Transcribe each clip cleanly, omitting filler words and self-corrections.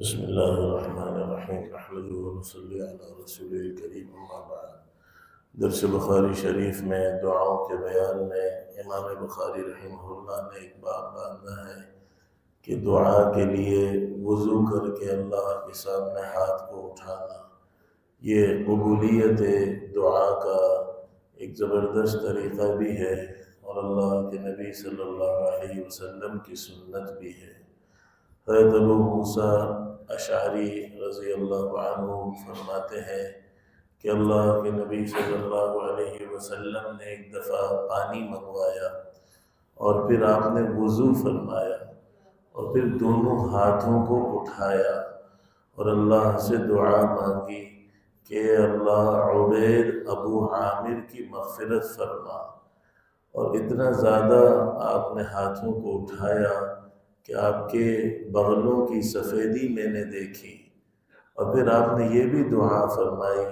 بسم اللہ الرحمن الرحیم نحمده ونصلی علی رسول کریم اما بعد۔ درس بخاری شریف میں دعاؤں کے بیان میں امام بخاری رحمہ اللہ نے ایک باب باندھا ہے کہ دعا کے لیے وضو کر کے اللہ کے سامنے ہاتھ کو اٹھانا، یہ قبولیت دعا کا ایک زبردست طریقہ بھی ہے اور اللہ کے نبی صلی اللہ علیہ وسلم کی سنت بھی ہے۔ حضرت ابو موسیٰ اشعری رضی اللہ عنہ فرماتے ہیں کہ اللہ کے نبی صلی اللہ علیہ وسلم نے ایک دفعہ پانی منگوایا اور پھر آپ نے وضو فرمایا اور پھر دونوں ہاتھوں کو اٹھایا اور اللہ سے دعا مانگی کہ اللہ عبید ابو عامر کی مغفرت فرما، اور اتنا زیادہ آپ نے ہاتھوں کو اٹھایا کہ آپ کے بغلوں کی سفیدی میں نے دیکھی، اور پھر آپ نے یہ بھی دعا فرمائی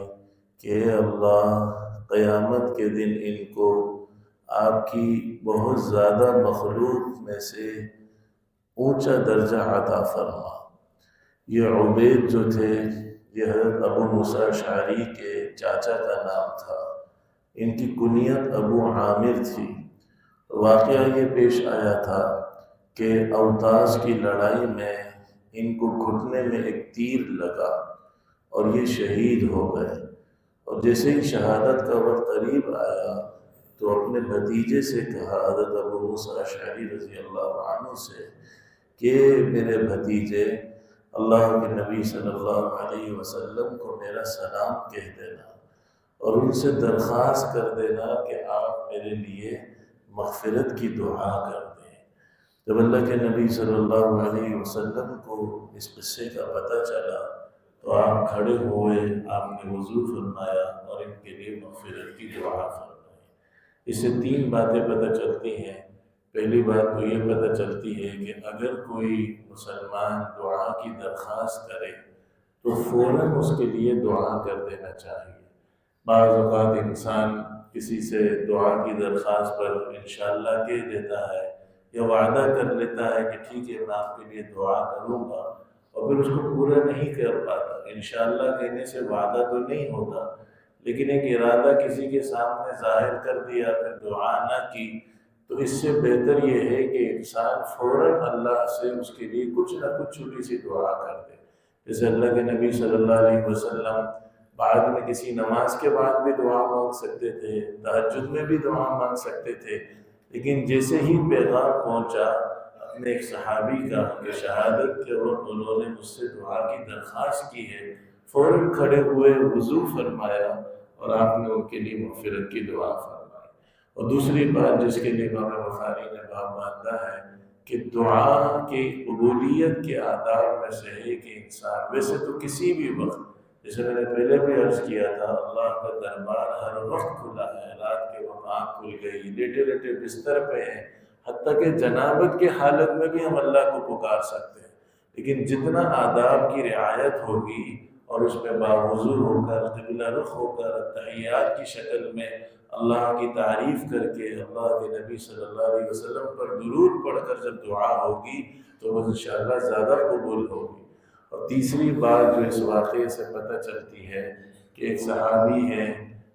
کہ اے اللہ قیامت کے دن ان کو آپ کی بہت زیادہ مخلوق میں سے اونچا درجہ عطا فرما۔ یہ عبید جو تھے یہ حضرت ابو موسیٰ اشعری کے چاچا کا نام تھا، ان کی کنیت ابو عامر تھی۔ واقعہ یہ پیش آیا تھا کہ اوتاس کی لڑائی میں ان کو گھٹنے میں ایک تیر لگا اور یہ شہید ہو گئے، اور جیسے ہی شہادت کا وقت قریب آیا تو اپنے بھتیجے سے کہا، حضرت ابو موسیٰ اشعری رضی اللہ عنہ سے، کہ میرے بھتیجے اللہ کے نبی صلی اللہ علیہ وسلم کو میرا سلام کہہ دینا اور ان سے درخواست کر دینا کہ آپ میرے لیے مغفرت کی دعا کر دیں۔ جب اللہ کے نبی صلی اللہ علیہ وسلم کو اس قصے کا پتہ چلا تو آپ کھڑے ہوئے، آپ نے وضو فرمایا اور ان کے لیے مغفرت کی دعا فرمائی۔ اس سے تین باتیں پتہ چلتی ہیں۔ پہلی بات تو یہ پتہ چلتی ہے کہ اگر کوئی مسلمان دعا کی درخواست کرے تو فوراً اس کے لیے دعا کر دینا چاہیے۔ بعض اوقات انسان کسی سے دعا کی درخواست پر انشاءاللہ کہہ دیتا ہے یا وعدہ کر لیتا ہے کہ ٹھیک ہے میں آپ کے لیے دعا کروں گا، اور پھر اس کو پورا نہیں کر پاتا۔ انشاءاللہ کہنے سے وعدہ تو نہیں ہوتا، لیکن ایک ارادہ کسی کے سامنے ظاہر کر دیا پھر دعا نہ کی، تو اس سے بہتر یہ ہے کہ انسان فوراً اللہ سے اس کے لیے کچھ نہ کچھ چھوٹی سی دعا کر دے۔ جیسے اللہ کے نبی صلی اللہ علیہ وسلم بعد میں کسی نماز کے بعد بھی دعا مانگ سکتے تھے، تہجد میں بھی دعا مانگ سکتے تھے، لیکن جیسے ہی پیغام پہنچا اپنے ایک صحابی کا کہ شہادت کے وقت انہوں نے مجھ سے دعا کی درخواست کی ہے، فوراً کھڑے ہوئے وضو فرمایا اور آپ نے ان کے لیے مغفرت کی دعا فرمائی۔ اور دوسری بات جس کے لیے امام بخاری نے باب باندھا ہے کہ دعا کی قبولیت کے آداب میں سے ہے کہ انسان ویسے تو کسی بھی وقت، جیسے میں نے پہلے بھی عرض کیا تھا، اللہ کا دربار ہر وقت کھلا ہے۔ رات کے وقت آنکھ کھل گئی، لیٹے لیٹے بستر پہ ہیں، حتیٰ کہ جنابت کی حالت میں بھی ہم اللہ کو پکار سکتے ہیں، لیکن جتنا آداب کی رعایت ہوگی اور اس میں باوضو ہو کر قبلہ رخ ہو کر تحیات کی شکل میں اللہ کی تعریف کر کے اللہ کے نبی صلی اللہ علیہ وسلم پر درود پڑھ کر جب دعا ہوگی تو وہ انشاءاللہ زیادہ قبول ہوگی۔ اور تیسری بات جو اس واقعے سے پتہ چلتی ہے کہ ایک صحابی ہے،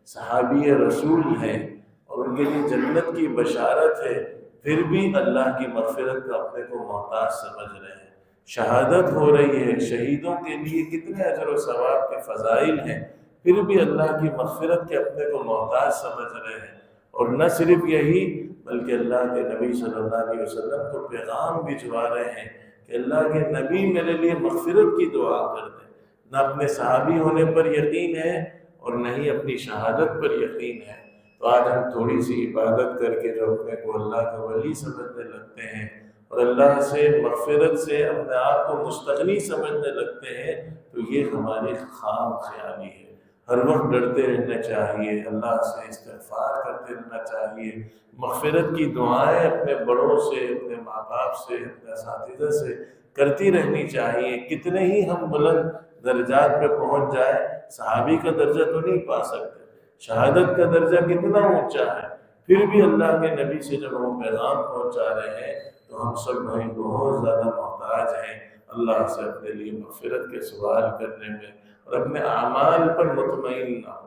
صحابی رسول ہیں، اور ان کے لیے جنت کی بشارت ہے، پھر بھی اللہ کی مغفرت کا اپنے کو محتاج سمجھ رہے ہیں۔ شہادت ہو رہی ہے، شہیدوں کے لیے کتنے اجر و ثواب کے فضائل ہیں، پھر بھی اللہ کی مغفرت کے اپنے کو محتاج سمجھ رہے ہیں۔ اور نہ صرف یہی بلکہ اللہ کے نبی صلی اللہ علیہ وسلم کو پیغام بھجوا رہے ہیں کہ اللہ کے نبی میرے لیے مغفرت کی دعا کر دیں۔ نہ اپنے صحابی ہونے پر یقین ہے اور نہ ہی اپنی شہادت پر یقین ہے۔ تو آج ہم تھوڑی سی عبادت کر کے جو اپنے کو اللہ کا ولی سمجھنے لگتے ہیں اور اللہ سے مغفرت سے اپنے آپ کو مستغنی سمجھنے لگتے ہیں، تو یہ ہماری خام خیالی ہے۔ ہر وقت ڈرتے رہنا چاہیے، اللہ سے استغفار کرتے رہنا چاہیے، مغفرت کی دعائیں اپنے بڑوں سے، اپنے ماں باپ سے، اپنے اساتذہ سے کرتی رہنی چاہیے۔ کتنے ہی ہم بلند درجات پہ پہنچ جائیں، صحابی کا درجہ تو نہیں پا سکتے، شہادت کا درجہ کتنا اونچا ہے، پھر بھی اللہ کے نبی سے جب ہم پیغام پہنچا رہے ہیں تو ہم سب بھائی بہت زیادہ محتاج ہیں۔ اللہ سے اپنے لیے مغفرت کے سوال کرنے میں اور اپنے اعمال پر مطمئن نہ ہو۔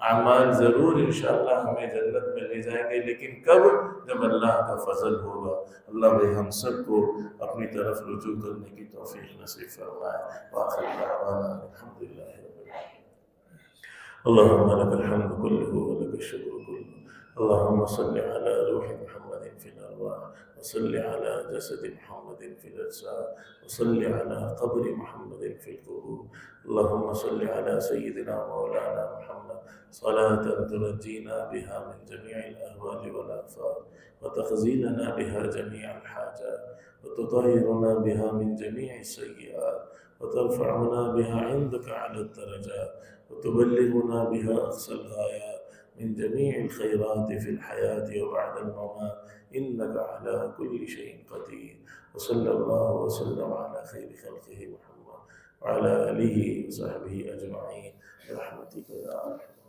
اعمال ضرور انشاءاللہ ہمیں جنت میں لے جائیں گے، لیکن کب؟ جب اللہ کا فضل ہوگا۔ اللہ بھائی ہم سب کو اپنی طرف رجوع کرنے کی توفیق نصیب فرمائے۔ وآخر دعوانا الحمدللہ رب العالمین۔ اللهم لك الحمد كله ولك الشكر كله، اللهم صل على روح محمد في الأرواح، وصل على جسد محمد في الأجساد، وصل على قبر محمد في القبور. اللهم صل على سيدنا مولانا محمد صلاة تنجينا بها من جميع الأهوال والآفات، وتخزيننا بها جميع الحاجات، وتطهرنا بها من جميع السيئات، وترفعنا بها عندك على الدرجات، وتبلغنا بها أقصى الغايات من جميع الخيرات في الحياة وبعد الممات، إنك على كل شيء قدير. وصلى الله وسلم على خير خلقه محمد وعلى آله وصحبه أجمعين برحمتك يا أرحم